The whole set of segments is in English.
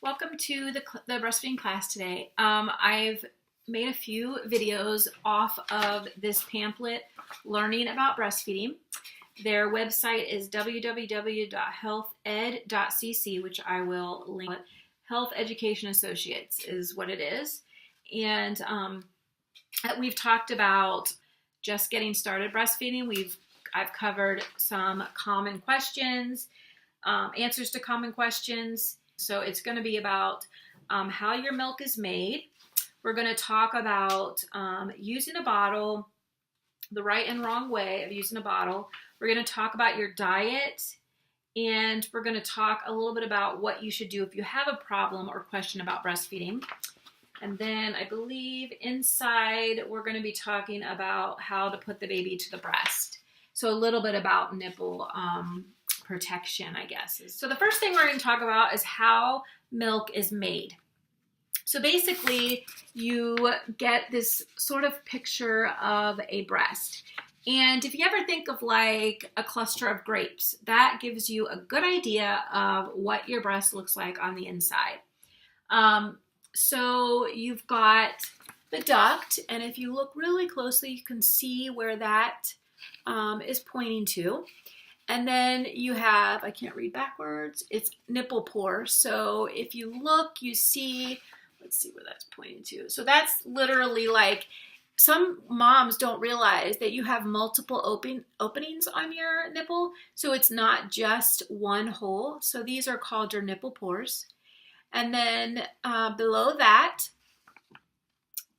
Welcome to the breastfeeding class today. I've made a few videos off of this pamphlet, Learning About Breastfeeding. Their website is www.healthed.cc, which I will link. Health Education Associates is what it is. And we've talked about just getting started breastfeeding. I've covered some common questions, answers to common questions. So it's going to be about how your milk is made. We're going to talk about using a bottle, the right and wrong way of using a bottle. We're going to talk about your diet, and we're going to talk a little bit about what you should do if you have a problem or question about breastfeeding. And then I believe inside we're going to be talking about how to put the baby to the breast. So a little bit about nipple protection, I guess. So the first thing we're going to talk about is how milk is made. So basically, you get this sort of picture of a breast. And if you ever think of like a cluster of grapes, that gives you a good idea of what your breast looks like on the inside. So you've got the duct, and if you look really closely, you can see where that is pointing to. And then you have, I can't read backwards, it's nipple pores. So if you look, you see, let's see where that's pointing to. So that's literally like, some moms don't realize that you have multiple openings on your nipple. So it's not just one hole. So these are called your nipple pores. And then below that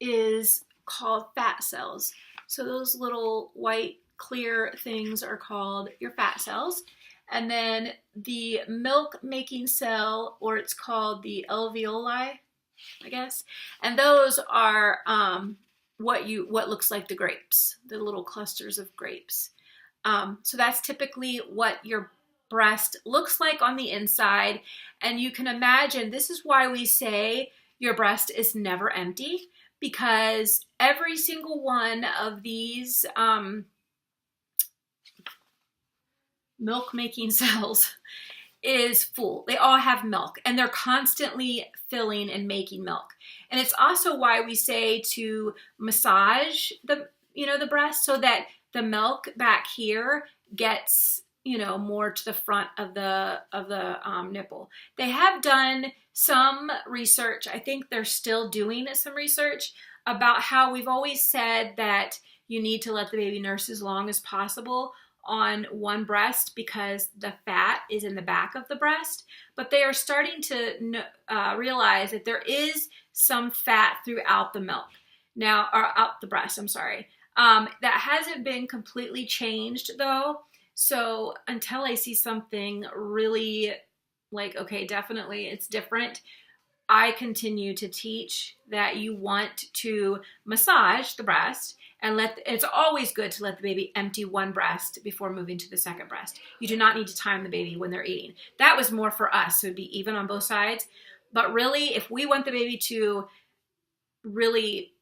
is called fat cells. So those little white clear things are called your fat cells. And then the milk making cell, or it's called the alveoli, I guess. And those are what looks like the grapes, the little clusters of grapes. So that's typically what your breast looks like on the inside. And you can imagine, this is why we say your breast is never empty, because every single one of these milk-making cells is full. They all have milk, and they're constantly filling and making milk. And it's also why we say to massage the breast, so that the milk back here gets more to the front of the nipple. They have done some research. I think they're still doing some research about how we've always said that you need to let the baby nurse as long as possible on one breast because the fat is in the back of the breast. But they are starting to realize that there is some fat throughout the milk now, or out the breast, I'm sorry. That hasn't been completely changed though. So until I see something really like, okay, definitely it's different, I continue to teach that you want to massage the breast and it's always good to let the baby empty one breast before moving to the second breast. You do not need to time the baby when they're eating. That was more for us, so it'd be even on both sides. But really, if we want the baby to really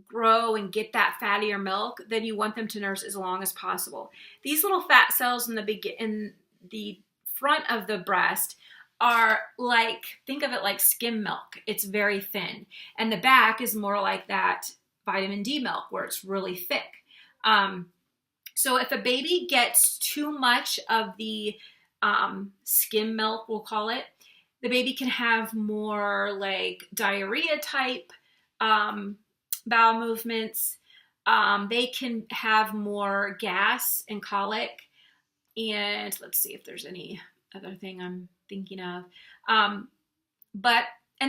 grow and get that fattier milk, then you want them to nurse as long as possible. These little fat cells in the front of the breast are like, think of it like skim milk. It's very thin. And the back is more like that vitamin D milk where it's really thick. So if a baby gets too much of the skim milk, we'll call it, the baby can have more like diarrhea type bowel movements. They can have more gas and colic. And let's see if there's any other thing I'm thinking of. And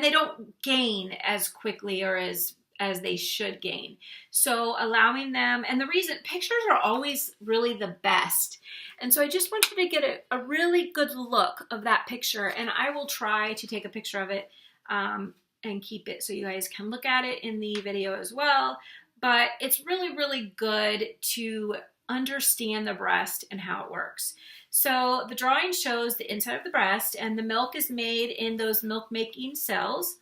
they don't gain as quickly or as they should gain. So allowing them, and the reason, pictures are always really the best. And so I just want you to get a really good look of that picture, and I will try to take a picture of it and keep it so you guys can look at it in the video as well. But it's really, really good to understand the breast and how it works. So the drawing shows the inside of the breast, and the milk is made in those milk-making cells.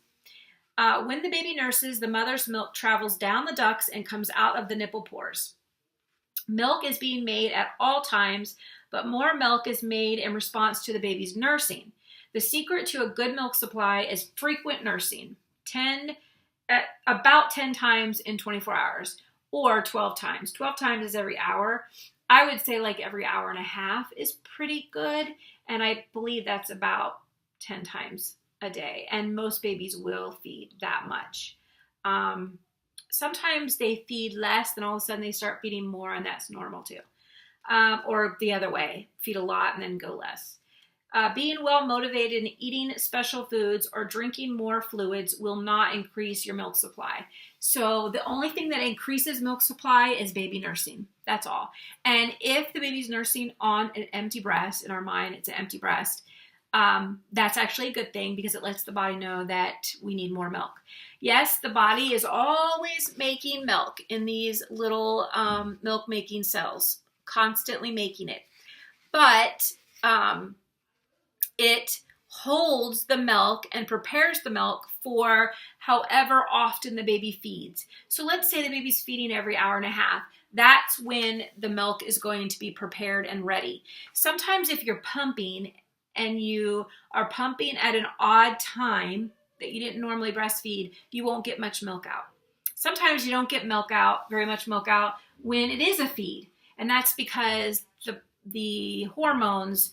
When the baby nurses, the mother's milk travels down the ducts and comes out of the nipple pores. Milk is being made at all times, but more milk is made in response to the baby's nursing. The secret to a good milk supply is frequent nursing, about 10 times in 24 hours, or 12 times. 12 times is every hour. I would say like every hour and a half is pretty good, and I believe that's about 10 times a day, and most babies will feed that much. Sometimes they feed less, then all of a sudden they start feeding more, and that's normal too. Or the other way, feed a lot and then go less. Being well motivated and eating special foods or drinking more fluids will not increase your milk supply. So the only thing that increases milk supply is baby nursing. That's all. And if the baby's nursing on an empty breast, in our mind it's an empty breast, that's actually a good thing because it lets the body know that we need more milk. Yes, the body is always making milk in these little milk making cells, constantly making it. But it holds the milk and prepares the milk for however often the baby feeds. So let's say the baby's feeding every hour and a half. That's when the milk is going to be prepared and ready. Sometimes if you're pumping and you are pumping at an odd time that you didn't normally breastfeed, you won't get much milk out. Sometimes you don't get very much milk out when it is a feed. And that's because the hormones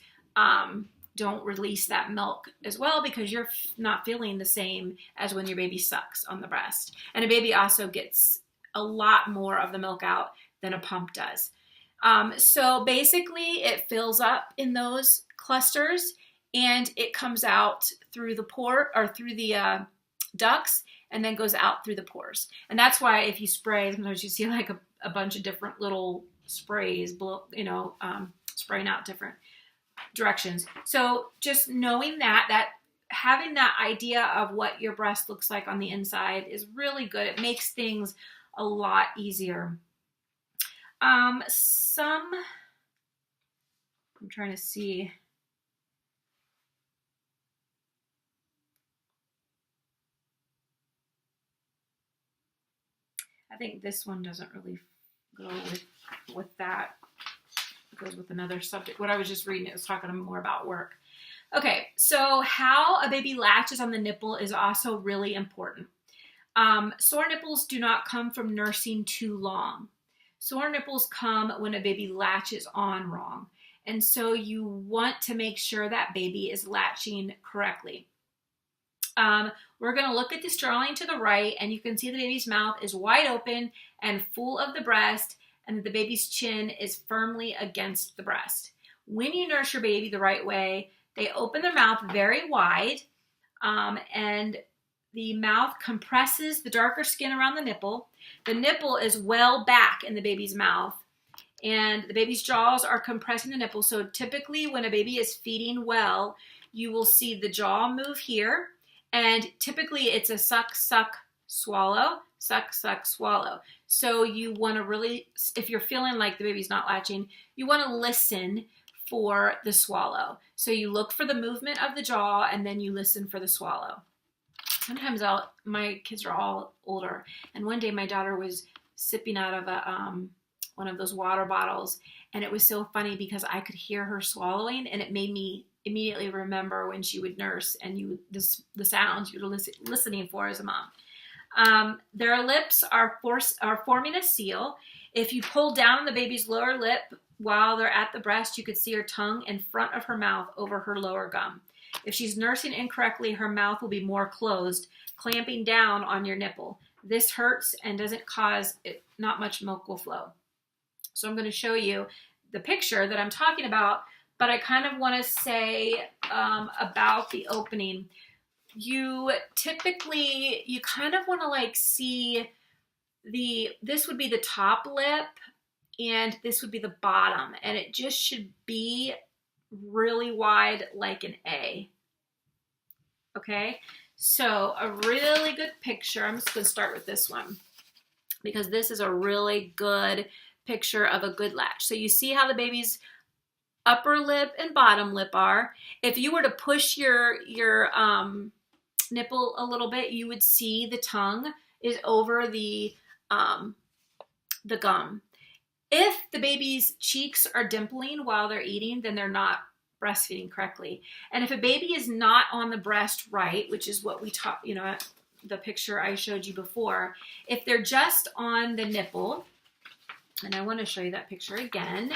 don't release that milk as well because you're not feeling the same as when your baby sucks on the breast. And a baby also gets a lot more of the milk out than a pump does. So basically it fills up in those clusters and it comes out through the pore or through the ducts and then goes out through the pores. And that's why if you spray, sometimes you see like a bunch of different little sprays, spraying out different directions. So just knowing that having that idea of what your breast looks like on the inside is really good. It makes things a lot easier. I'm trying to see. I think this one doesn't really go with that. It goes with another subject. What I was just reading, it was talking more about work. Okay, so how a baby latches on the nipple is also really important. Sore nipples do not come from nursing too long. Sore nipples come when a baby latches on wrong. And so you want to make sure that baby is latching correctly. We're going to look at this drawing to the right, and you can see the baby's mouth is wide open and full of the breast, and the baby's chin is firmly against the breast. When you nurse your baby the right way, they open their mouth very wide, and the mouth compresses the darker skin around the nipple. The nipple is well back in the baby's mouth, and the baby's jaws are compressing the nipple. So typically when a baby is feeding well, you will see the jaw move here, and typically it's a suck, suck, swallow, suck, suck, swallow. So you want to really, if you're feeling like the baby's not latching, you want to listen for the swallow. So you look for the movement of the jaw and then you listen for the swallow. Sometimes my kids are all older, and one day my daughter was sipping out of one of those water bottles, and it was so funny because I could hear her swallowing, and it made me immediately remember when she would nurse and the sounds you were listening for as a mom. Their lips are forming a seal. If you pull down on the baby's lower lip while they're at the breast, you could see her tongue in front of her mouth over her lower gum. If she's nursing incorrectly, her mouth will be more closed, clamping down on your nipple. This hurts and doesn't cause it, not much milk will flow. So I'm going to show you the picture that I'm talking about, but I kind of want to say about the opening. You kind of want to like see this would be the top lip and this would be the bottom, and it just should be really wide like an A. Okay, so a really good picture. I'm just going to start with this one because this is a really good picture of a good latch. So you see how the baby's upper lip and bottom lip are. If you were to push your nipple a little bit, you would see the tongue is over the gum. If the baby's cheeks are dimpling while they're eating, then they're not breastfeeding correctly. And if a baby is not on the breast right, which is what we taught, the picture I showed you before, if they're just on the nipple, and I want to show you that picture again,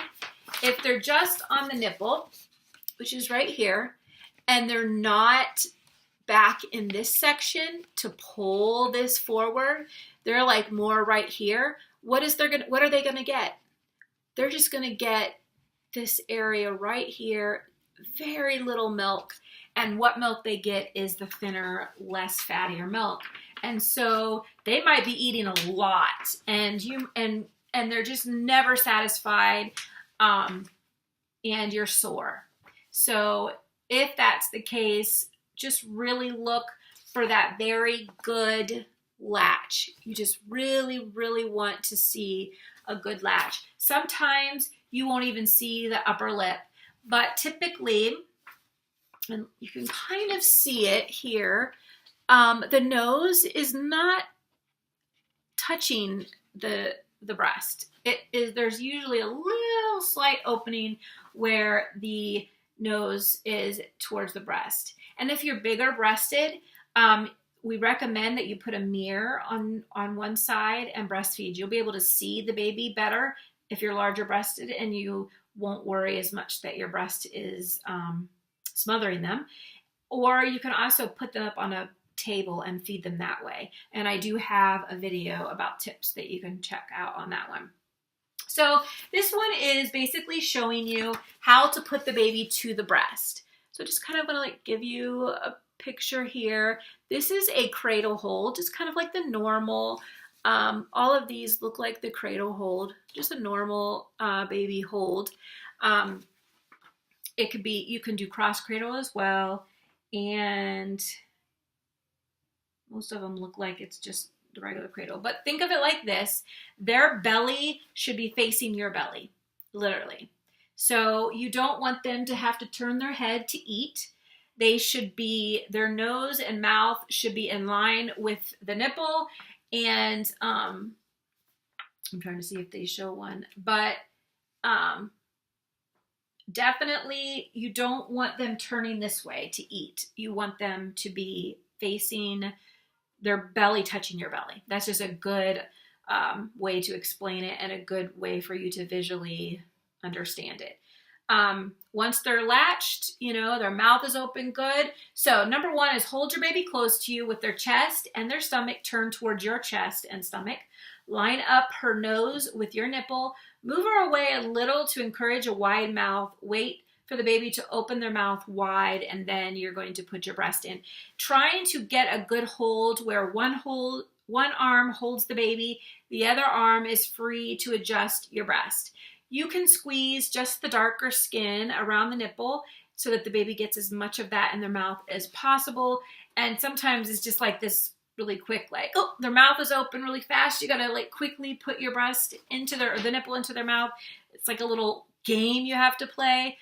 if they're just on the nipple, which is right here, and they're not back in this section to pull this forward, they're like more right here, what are they gonna get? They're just gonna get this area right here, very little milk, and what milk they get is the thinner, less fattier milk. And so they might be eating a lot, and they're just never satisfied, and you're sore. So if that's the case, just really look for that very good latch. You just really, really want to see a good latch. Sometimes you won't even see the upper lip, but typically, and you can kind of see it here, the nose is not touching the breast. There's usually a little slight opening where the nose is towards the breast. And if you're bigger breasted, we recommend that you put a mirror on one side and breastfeed. You'll be able to see the baby better if you're larger breasted, and you won't worry as much that your breast is smothering them. Or you can also put them up on a table and feed them that way. And I do have a video about tips that you can check out on that one. So this one is basically showing you how to put the baby to the breast. So just kind of want to like give you a picture here. This is a cradle hold, just kind of like the normal. All of these look like the cradle hold, just a normal baby hold. It could be, you can do cross cradle as well. And most of them look like it's just the regular cradle. But think of it like this. Their belly should be facing your belly, literally. So you don't want them to have to turn their head to eat. Their nose and mouth should be in line with the nipple. And I'm trying to see if they show one, but definitely you don't want them turning this way to eat. You want them to be facing their belly, touching your belly. That's just a good way to explain it and a good way for you to visually understand it. Once they're latched, their mouth is open good. So number one is hold your baby close to you with their chest and their stomach turned towards your chest and stomach. Line up her nose with your nipple. Move her away a little to encourage a wide mouth. Wait for the baby to open their mouth wide, and then you're going to put your breast in. Trying to get a good hold where one arm holds the baby, the other arm is free to adjust your breast. You can squeeze just the darker skin around the nipple so that the baby gets as much of that in their mouth as possible. And sometimes it's just like this really quick, like, oh, their mouth is open really fast. You gotta like quickly put your breast into the nipple into their mouth. It's like a little game you have to play.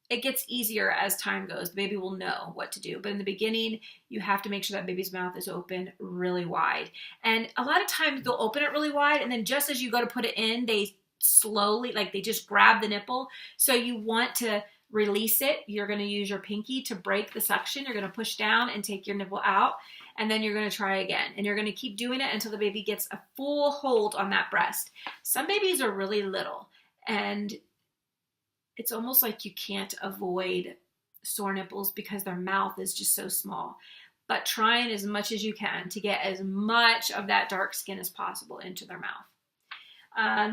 It gets easier as time goes. The baby will know what to do. But in the beginning, you have to make sure that baby's mouth is open really wide. And a lot of times they'll open it really wide, and then just as you go to put it in, they slowly, like they just grab the nipple. So you want to release it. You're going to use your pinky to break the suction. You're going to push down and take your nipple out. And then you're going to try again. And you're going to keep doing it until the baby gets a full hold on that breast. Some babies are really little, and it's almost like you can't avoid sore nipples because their mouth is just so small. But trying as much as you can to get as much of that dark skin as possible into their mouth.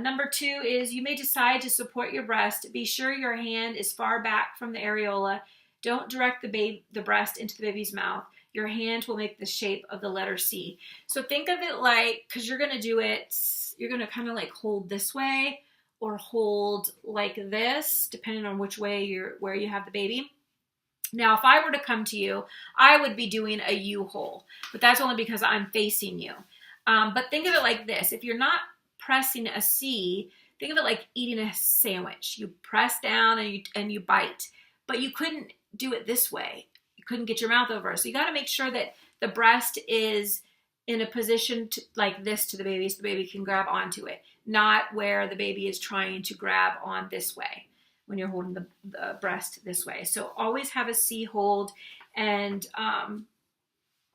Number two is you may decide to support your breast. Be sure your hand is far back from the areola. Don't direct the breast into the baby's mouth. Your hand will make the shape of the letter C. So think of it like, because you're going to do it, you're going to kind of like hold this way or hold like this, depending on which way where you have the baby. Now, if I were to come to you, I would be doing a U hole, but that's only because I'm facing you. But think of it like this. If you're not pressing a C, think of it like eating a sandwich. You press down and you bite, but you couldn't do it this way. You couldn't get your mouth over. So you got to make sure that the breast is in a position like this to the baby so the baby can grab onto it, not where the baby is trying to grab on this way. when you're holding the breast this way. So always have a C hold, and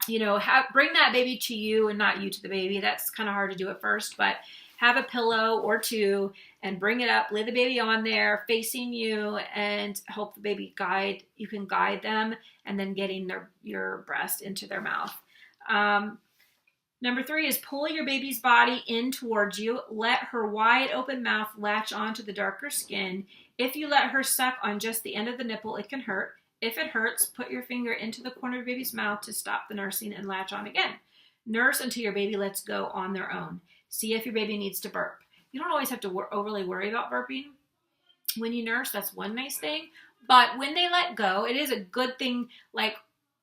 you know, bring that baby to you and not you to the baby. That's kind of hard to do at first, but have a pillow or two and bring it up, lay the baby on there facing you, and help the baby guide. You can guide them, and then getting your breast into their mouth. Number 3 is pull your baby's body in towards you. Let her wide open mouth latch onto the darker skin. If you let her suck on just the end of the nipple, it can hurt. If it hurts, put your finger into the corner of your baby's mouth to stop the nursing and latch on again. Nurse until your baby lets go on their own. See if your baby needs to burp. You don't always have to overly worry about burping when you nurse. That's one nice thing. But when they let go, it is a good thing. Like,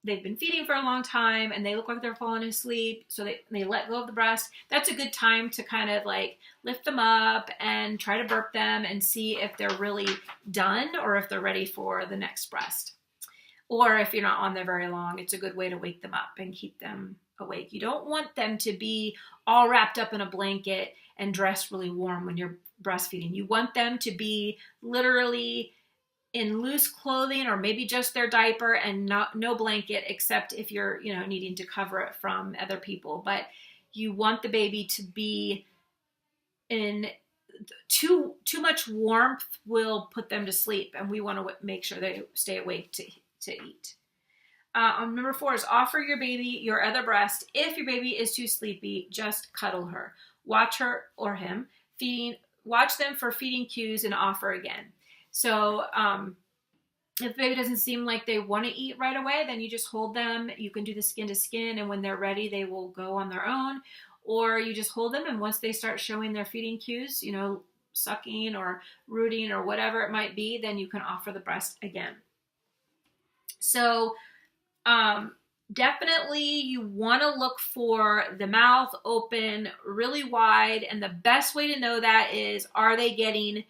they've been feeding for a long time and they look like they're falling asleep, so they let go of the breast. That's a good time to kind of like lift them up and try to burp them and see if they're really done or if they're ready for the next breast. Or if you're not on there very long, it's a good way to wake them up and keep them awake. You don't want them to be all wrapped up in a blanket and dressed really warm when you're breastfeeding. You want them to be literally in loose clothing, or maybe just their diaper and no blanket, except if you're, you know, needing to cover it from other people. But you want the baby to be in too much warmth will put them to sleep, and we want to make sure they stay awake to eat. Number 4 is offer your baby your other breast. If your baby is too sleepy, just cuddle her. Watch her or him feeding. Watch them for feeding cues and offer again. So if the baby doesn't seem like they want to eat right away, then you just hold them. You can do the skin to skin, and when they're ready, they will go on their own. Or you just hold them, and once they start showing their feeding cues, you know, sucking or rooting or whatever it might be, then you can offer the breast again. So definitely you want to look for the mouth open really wide, and the best way to know that is, are they getting...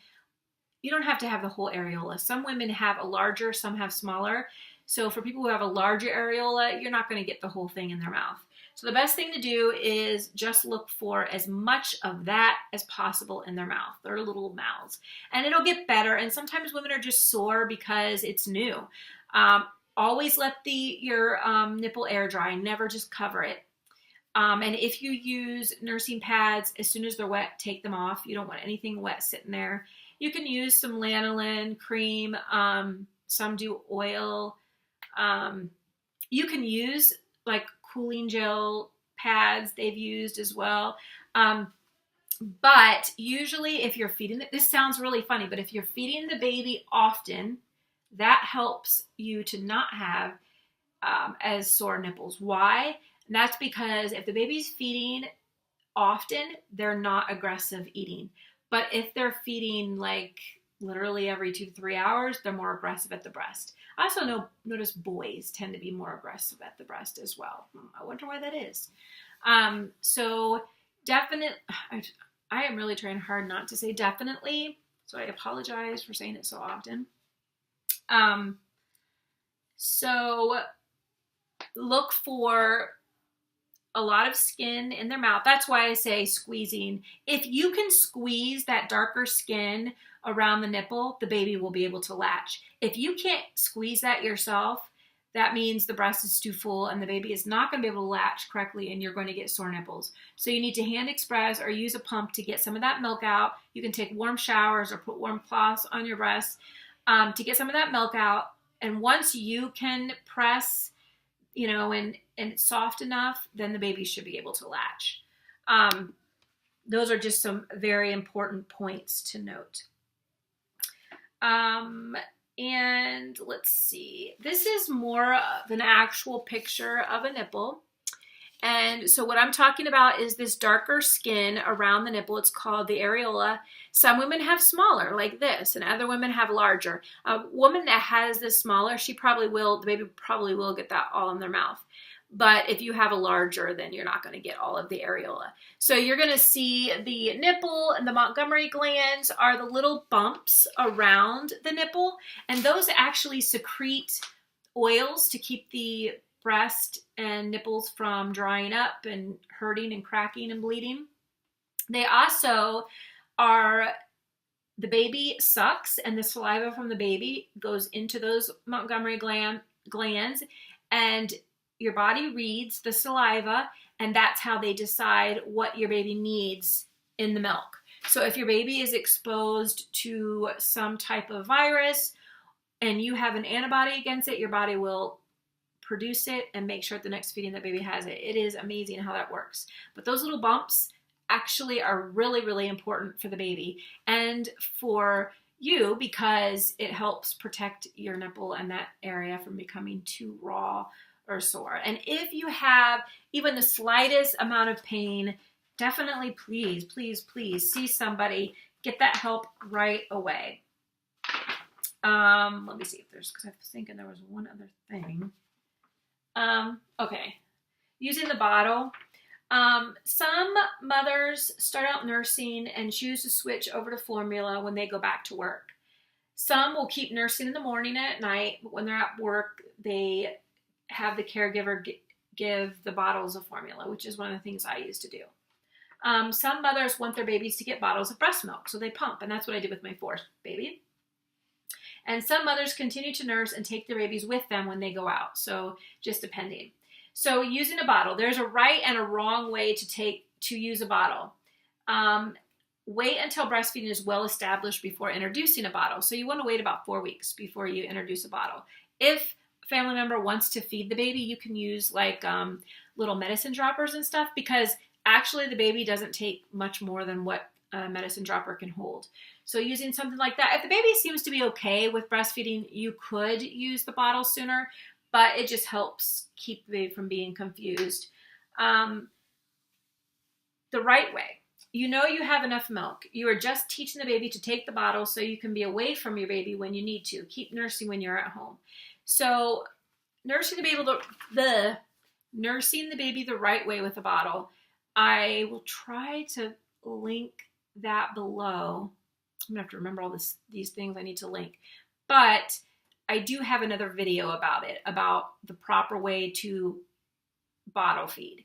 You don't have to have the whole areola. Some women have a larger, some have smaller. So for people who have a larger areola, you're not going to get the whole thing in their mouth. So the best thing to do is just look for as much of that as possible in their mouth, their little mouths. And it'll get better. And sometimes women are just sore because it's new. Always let your nipple air dry. Never just cover it. And if you use nursing pads, as soon as they're wet, take them off. You don't want anything wet sitting there. You can use some lanolin cream. Some do oil. You can use like cooling gel pads they've used as well. But usually if you're feeding, this sounds really funny, but if you're feeding the baby often, that helps you to not have as sore nipples. Why? And that's because if the baby's feeding often, they're not aggressive eating. But if they're feeding like literally every 2 to 3 hours, they're more aggressive at the breast. I also notice boys tend to be more aggressive at the breast as well. I wonder why that is. So definitely, I am really trying hard not to say definitely, so I apologize for saying it so often. So look for a lot of skin in their mouth. That's why I say squeezing. If you can squeeze that darker skin around the nipple, the baby will be able to latch. If you can't squeeze that yourself, that means the breast is too full and the baby is not going to be able to latch correctly, and you're going to get sore nipples. So you need to hand express or use a pump to get some of that milk out. You can take warm showers or put warm cloths on your breasts to get some of that milk out. And once you can press, you know, and it's soft enough, then the baby should be able to latch. Those are just some very important points to note. And let's see, this is more of an actual picture of a nipple. And so what I'm talking about is this darker skin around the nipple. It's called the areola. Some women have smaller, like this, and other women have larger. A woman that has this smaller, the baby probably will get that all in their mouth. But if you have a larger, then you're not going to get all of the areola. So you're going to see the nipple, and the Montgomery glands are the little bumps around the nipple. And those actually secrete oils to keep the breast and nipples from drying up and hurting and cracking and bleeding. They also are the baby sucks and the saliva from the baby goes into those Montgomery glands, and your body reads the saliva, and that's how they decide what your baby needs in the milk. So if your baby is exposed to some type of virus and you have an antibody against it, your body will produce it and make sure at the next feeding that baby has it. It is amazing how that works. But those little bumps actually are really, really important for the baby and for you, because it helps protect your nipple and that area from becoming too raw or sore. And if you have even the slightest amount of pain, definitely please, please, please see somebody. Get that help right away. Let me see if there's, because I was thinking there was one other thing. Okay. Using the bottle. Some mothers start out nursing and choose to switch over to formula when they go back to work. Some will keep nursing in the morning and at night, but when they're at work, they have the caregiver give the bottles of formula, which is one of the things I used to do. Some mothers want their babies to get bottles of breast milk, so they pump, and that's what I did with my fourth baby. And some mothers continue to nurse and take their babies with them when they go out, so just depending. So using a bottle, there's a right and a wrong way to use a bottle. Wait until breastfeeding is well established before introducing a bottle. So you want to wait about 4 weeks before you introduce a bottle. If a family member wants to feed the baby, you can use like little medicine droppers and stuff, because actually the baby doesn't take much more than what a medicine dropper can hold. So using something like that, if the baby seems to be okay with breastfeeding, you could use the bottle sooner, but it just helps keep the baby from being confused. The right way. You know you have enough milk. You are just teaching the baby to take the bottle so you can be away from your baby when you need to. Keep nursing when you're at home. So nursing the baby the right way with a bottle. I will try to link that below. I'm gonna have to remember all these things I need to link. But I do have another video about it, about the proper way to bottle feed.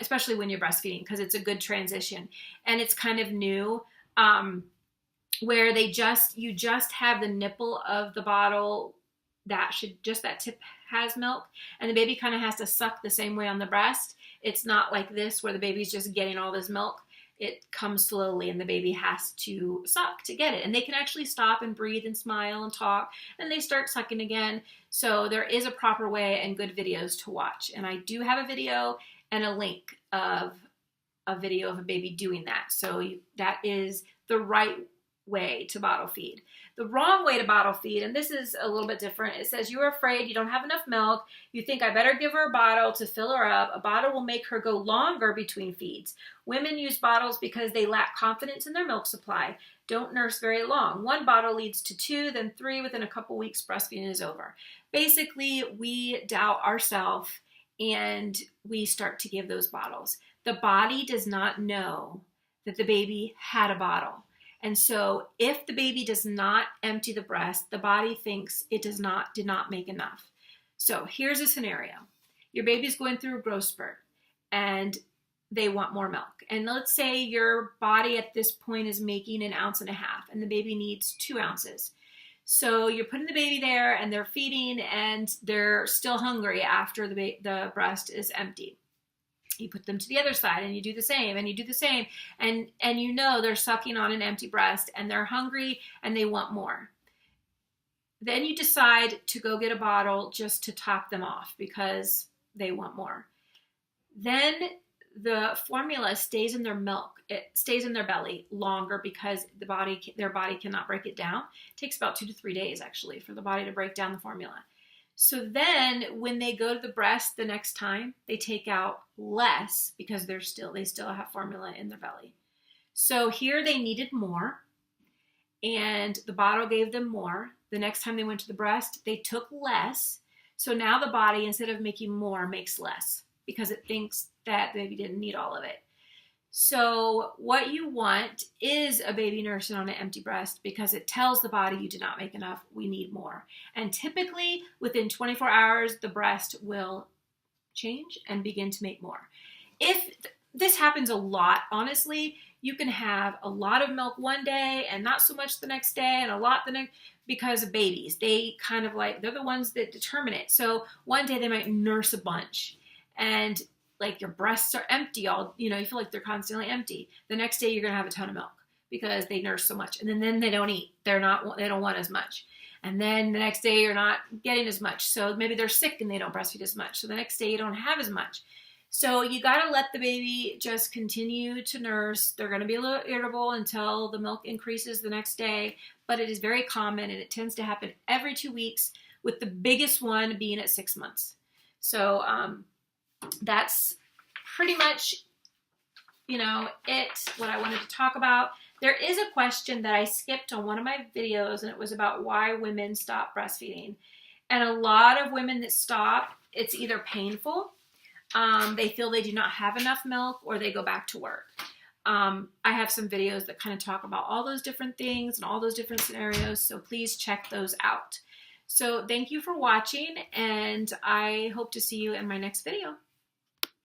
Especially when you're breastfeeding, because it's a good transition, and it's kind of new, where you just have the nipple of the bottle that tip has milk, and the baby kind of has to suck the same way on the breast. It's not like this where the baby's just getting all this milk. It comes slowly, and the baby has to suck to get it, and they can actually stop and breathe and smile and talk, and they start sucking again. So there is a proper way and good videos to watch, and I do have a video and a link of a video of a baby doing that. So that is the right way to bottle feed. The wrong way to bottle feed, and this is a little bit different. It says you're afraid you don't have enough milk. You think I better give her a bottle to fill her up. A bottle will make her go longer between feeds. Women use bottles because they lack confidence in their milk supply. Don't nurse very long. 1 bottle leads to 2, then 3. Within a couple weeks, breastfeeding is over. Basically, we doubt ourselves and we start to give those bottles. The body does not know that the baby had a bottle. And so if the baby does not empty the breast, the body thinks it did not make enough. So here's a scenario. Your baby's going through a growth spurt and they want more milk. And let's say your body at this point is making 1.5 ounces and the baby needs 2 ounces. So you're putting the baby there and they're feeding and they're still hungry after the breast is empty. You put them to the other side and you do the same and you do the same. And you know they're sucking on an empty breast and they're hungry and they want more. Then you decide to go get a bottle just to top them off because they want more. Then the formula stays in their milk. It stays in their belly longer because their body cannot break it down. It takes about 2 to 3 days actually for the body to break down the formula. So then when they go to the breast the next time, they take out less because they still have formula in their belly. So here they needed more and the bottle gave them more. The next time they went to the breast, they took less. So now the body, instead of making more, makes less because it thinks that the baby didn't need all of it. So what you want is a baby nursing on an empty breast because it tells the body you did not make enough, we need more. And typically within 24 hours, the breast will change and begin to make more. If this happens a lot, honestly, you can have a lot of milk one day and not so much the next day and a lot the next, because of babies. They kind of like, they're the ones that determine it. So one day they might nurse a bunch and like your breasts are empty all, you know, you feel like they're constantly empty. The next day you're going to have a ton of milk because they nurse so much. And then they don't eat. They don't want as much. And then the next day you're not getting as much. So maybe they're sick and they don't breastfeed as much. So the next day you don't have as much. So you got to let the baby just continue to nurse. They're going to be a little irritable until the milk increases the next day, but it is very common and it tends to happen every 2 weeks, with the biggest one being at 6 months. So that's pretty much, you know, what I wanted to talk about. There is a question that I skipped on one of my videos, and it was about why women stop breastfeeding. And a lot of women that stop, it's either painful, they feel they do not have enough milk, or they go back to work. I have some videos that kind of talk about all those different things and all those different scenarios, so please check those out. So thank you for watching, and I hope to see you in my next video.